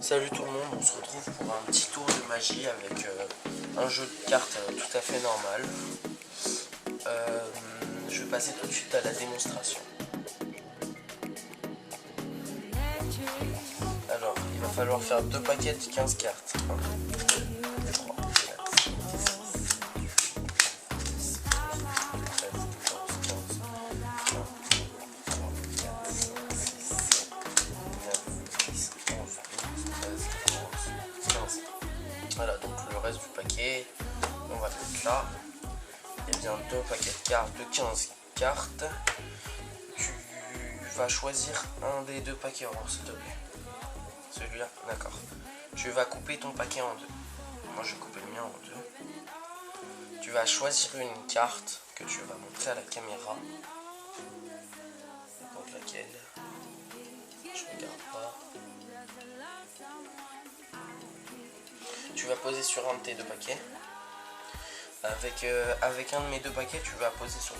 Salut tout le monde, on se retrouve pour un petit tour de magie avec un jeu de cartes tout à fait normal. Je vais passer tout de suite à la démonstration. Alors, il va falloir faire 2 paquets de 15 cartes. 1, 2, 3, 4, 5, 6, 7, 8, 9, 10, 11, 12, 13, 14, 15. Voilà, donc le reste du paquet, on va le mettre là. Et bien 2 paquets de cartes de 15 cartes. Tu vas choisir un des 2 paquets en s'il te plaît. Celui-là, d'accord. Tu vas couper ton paquet en 2. Moi je vais couper le mien en 2. Tu vas choisir une carte que tu vas montrer à la caméra. Donc laquelle? Je regarde pas. Tu vas poser sur un de tes 2 paquets. Avec un de mes 2 paquets, tu vas poser sur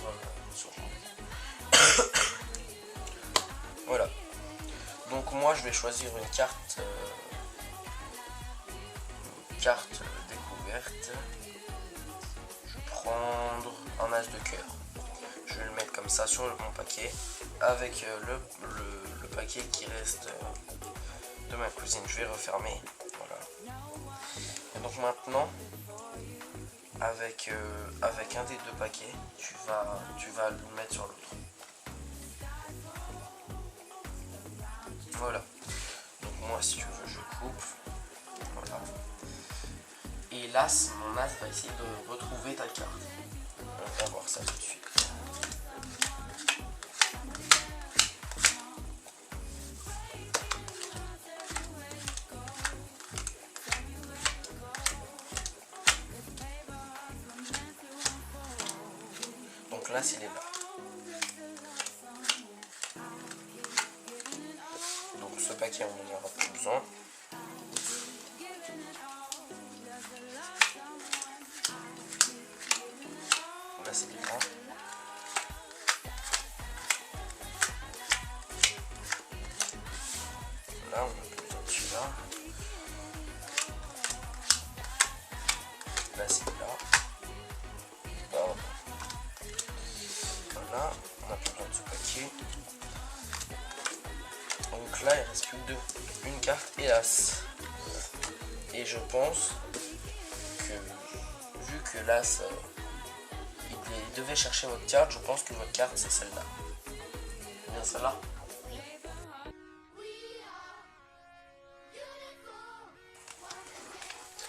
voilà. Donc moi je vais choisir une carte découverte. Je vais prendre un as de cœur. Je vais le mettre comme ça sur mon paquet avec le paquet qui reste de ma cousine. Je vais refermer. Voilà. Et donc maintenant, avec un des 2 paquets, tu vas le mettre sur l'autre. Voilà. Donc moi, si tu veux, je coupe. Voilà. Et là, mon as va essayer de retrouver ta carte. On va voir ça tout de suite. Donc là, s'il est là. Donc ce paquet, on n'en aura plus besoin. Là, c'est là. Là, on a plus besoin de celui-là. Là, c'est là. Pardon. Voilà, on a plus besoin de ce paquet. Donc là, il reste plus que 2. Une carte et as. Et je pense que, vu que l'as, il devait chercher votre carte, je pense que votre carte, c'est celle-là. C'est bien celle-là?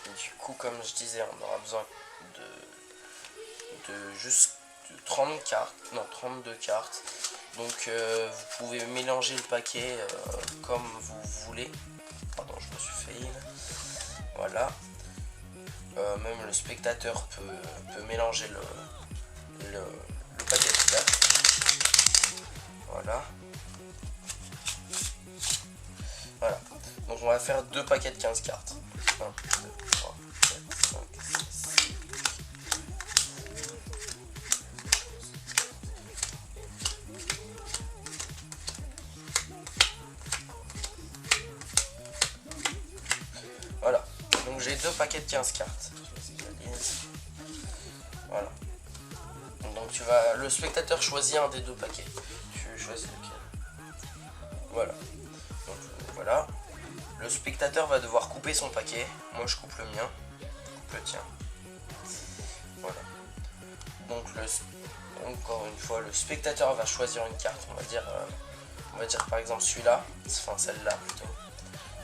Du coup, comme je disais, on aura besoin de juste 30 cartes, non 32 cartes. Donc vous pouvez mélanger le paquet comme vous voulez. Pardon, je me suis failli. Voilà. Même le spectateur peut mélanger le paquet de cartes. Voilà. Voilà. Donc on va faire 2 paquets de 15 cartes. 1, 2, 3, 4, 5, 6. Voilà. Donc j'ai 2 paquets de 15 cartes. Voilà. Donc le spectateur choisit un des 2 paquets. Tu choisis lequel. Voilà. Donc voilà. Le spectateur va devoir couper son paquet. Moi je coupe le mien. Coupe le tien. Voilà. Donc encore une fois, le spectateur va choisir une carte. On va dire par exemple celui-là. Enfin celle-là plutôt.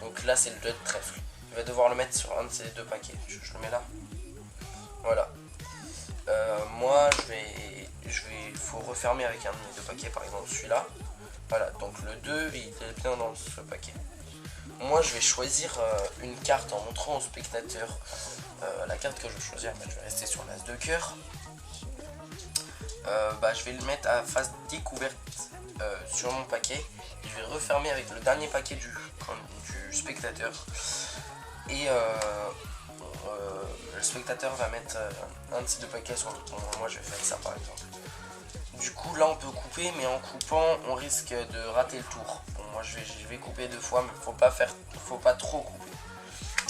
Donc là c'est le 2 de trèfle. Il va devoir le mettre sur un de ces 2 paquets. Je le mets là. Voilà. Moi il faut refermer avec un de mes 2 paquets, par exemple celui-là. Voilà, donc le 2 il est bien dans ce paquet. Moi je vais choisir une carte en montrant au spectateur la carte que je vais choisir. Je vais rester sur l'as de cœur. Je vais le mettre à face découverte sur mon paquet. Je vais refermer avec le dernier paquet du spectateur. Et le spectateur va mettre un de ces 2 paquets sur l'autre. Moi je vais faire ça par exemple. Du coup là on peut couper, mais en coupant on risque de rater le tour. Bon, moi je vais couper 2 fois, mais faut pas trop couper.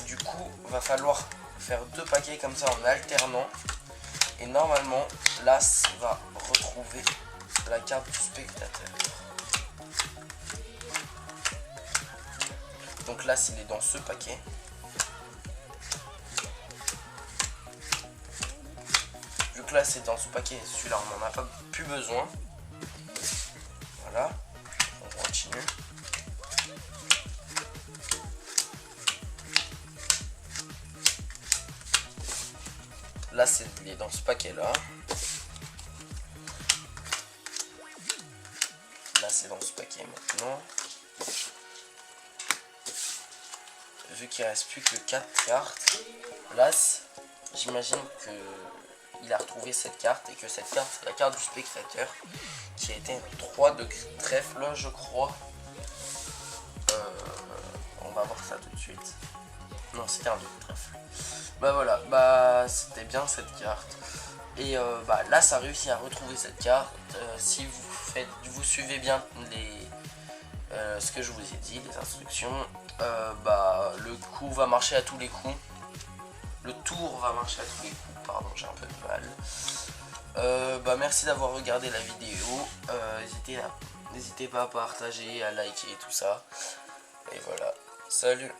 Du coup va falloir faire 2 paquets comme ça en alternant. Et normalement l'as va retrouver la carte du spectateur. Donc l'as il est dans ce paquet. Vu que là c'est dans ce paquet, celui-là on n'en a pas plus besoin. Voilà, on continue. Là il est dans ce paquet là. Là c'est dans ce paquet maintenant. Vu qu'il ne reste plus que 4 cartes, l'as, j'imagine que il a retrouvé cette carte et que cette carte c'est la carte du spectateur qui a été un 3 de trèfle je crois. On va voir ça tout de suite. Non, c'était un 2 de trèfle. Bah voilà, bah c'était bien cette carte. Et bah là ça a réussi à retrouver cette carte. Si vous suivez bien ce que je vous ai dit, les instructions, bah le coup va marcher à tous les coups. Le tour va marcher à tous les coups, pardon, j'ai un peu de mal. Bah merci d'avoir regardé la vidéo. N'hésitez pas à partager, à liker et tout ça. Et voilà, salut.